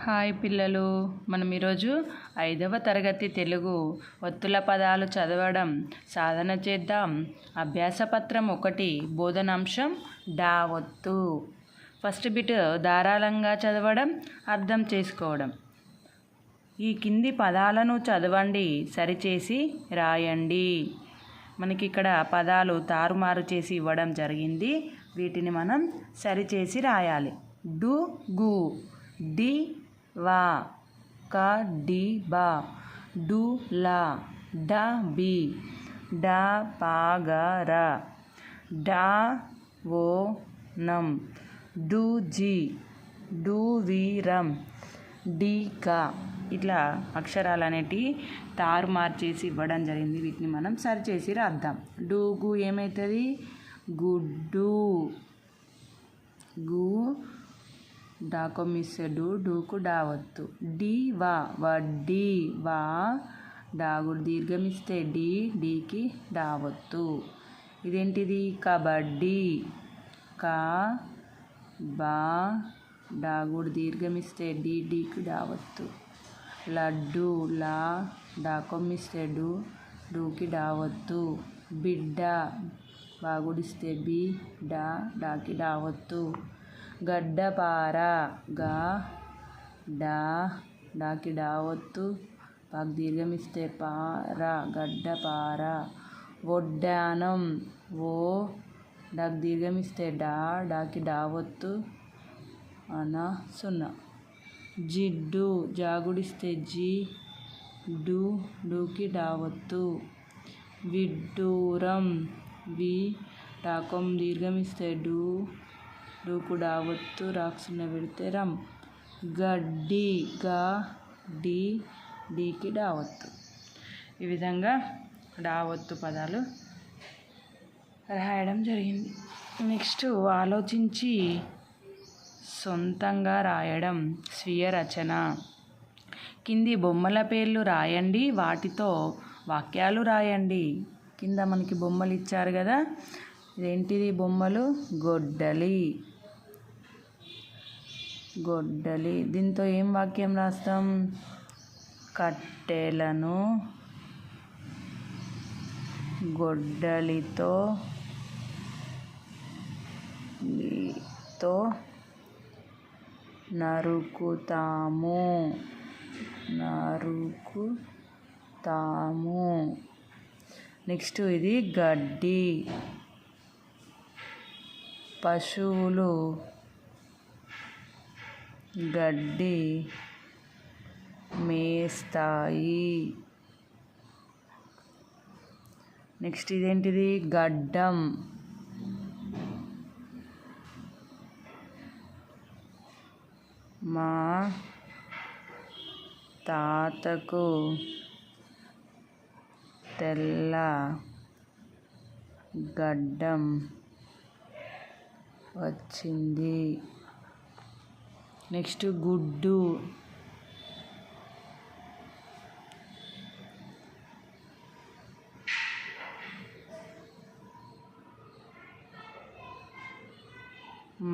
Hi పిల్లలు, మనం ఈరోజు 5వ తరగతి తెలుగు ఒత్తుల పదాలు చదవడం సాధన చేద్దాం. అభ్యాసపత్రం 1 బోధనాంశం డా ఒత్తు. ఫస్ట్ బిట్ ధారాళంగా చదవడం, అర్థం చేసుకోవడం. ఈ కింది పదాలను చదవండి, సరిచేసి రాయండి. మనకి ఇక్కడ పదాలు తారుమారు చేసి ఇవ్వడం జరిగింది. వీటిని మనం సరిచేసి రాయాలి. డు గు, డి వా, క డి బా, డు లా, డ బి, డ పా గ ర, డా ఓ నం, డు జి, డు వి రం, డి క. ఇట్లా అక్షరాలు అనేటివి తారుమారు చేసి ఇవ్వడం జరిగింది. వీటిని మనం సరిచేసి రాద్దాం. డూగు ఏమవుతుంది? గుడ్డు. గు డాకో మిస్సెడు, డూకు డావత్తు. డి వా, వడ్డీ. వా డాగుడు దీర్ఘమిస్తే డి, డీకి డావత్తు. ఇదేంటిది? కబడ్డీ. కా బా డాగుడు దీర్ఘమిస్తే డి, డీకి డావత్తు. లడ్డు. లా డాకొమ్మిస్తే డు, డూకి డావత్తు. బిడ్డ బాగుడిస్తే బి, డా, డాకి డావత్తు. గడ్డపార. గా డా, డాకి డావత్తు. పాకు దీర్ఘమిస్తే పా, రా, గడ్డపార. వడ్డానం. ఓ డాకి దీర్ఘమిస్తే డా, డాకి డావత్తు. అనా సున్నా. జిడ్డు. జాగుడిస్తే జి, డు, డూకి డావత్తు. విడ్డూరం. వి డాకొం దీర్ఘమిస్తే డు, డూకు డావత్తు. రాక్సున్న పెడితే రం. గడ్డి. గా డి, డీకి డావత్తు. ఈ విధంగా డావత్తు పదాలు రాయడం జరిగింది. నెక్స్ట్ ఆలోచించి సొంతంగా రాయడం, స్వీయ రచన. కింది బొమ్మల పేర్లు రాయండి, వాటితో వాక్యాలు రాయండి. కింద మనకి బొమ్మలు ఇచ్చారు కదా, ఇదేంటిది బొమ్మలు? గొడ్డలి. గొడ్డలి. దీంతో ఏం వాక్యం రాస్తాం? కట్టెలను గొడ్డలితో నరుకుతాము. నెక్స్ట్ ఇది గడ్డి. పశువులు గడ్డి మేస్తాయి. నెక్స్ట్ ఇదేంటిది? గడ్డం. మా తాతకు తెల్ల గడ్డం వచ్చింది. నెక్స్ట్ గుడ్డు.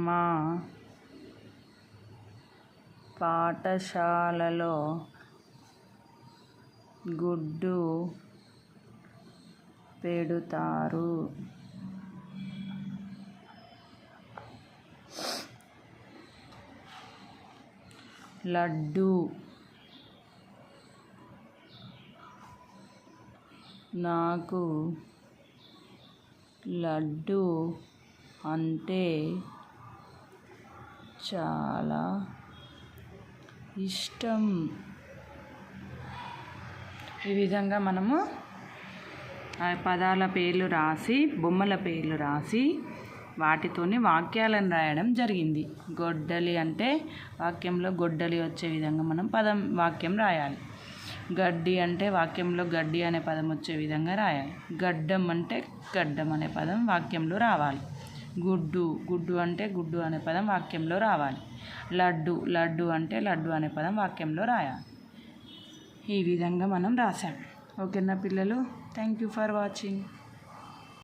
మా పాఠశాలలో గుడ్డు పెడుతారు. లడ్డు. నాకు లడ్డు అంటే చాలా ఇష్టం. ఈ విధంగా మనము ఆ పదాల పేర్లు రాసి, బొమ్మల పేర్లు రాసి, వాటితోని వాక్యాలను రాయడం జరిగింది. గొడ్డలి అంటే వాక్యంలో గొడ్డలి వచ్చే విధంగా మనం వాక్యం రాయాలి. గడ్డి అంటే వాక్యంలో గడ్డి అనే పదం వచ్చే విధంగా రాయాలి. గడ్డం అంటే గడ్డం అనే పదం వాక్యంలో రావాలి. గుడ్డు అంటే గుడ్డు అనే పదం వాక్యంలో రావాలి. లడ్డు అంటే లడ్డు అనే పదం వాక్యంలో రాయాలి. ఈ విధంగా మనం రాసాం. ఓకేనా పిల్లలు? Thank you for watching.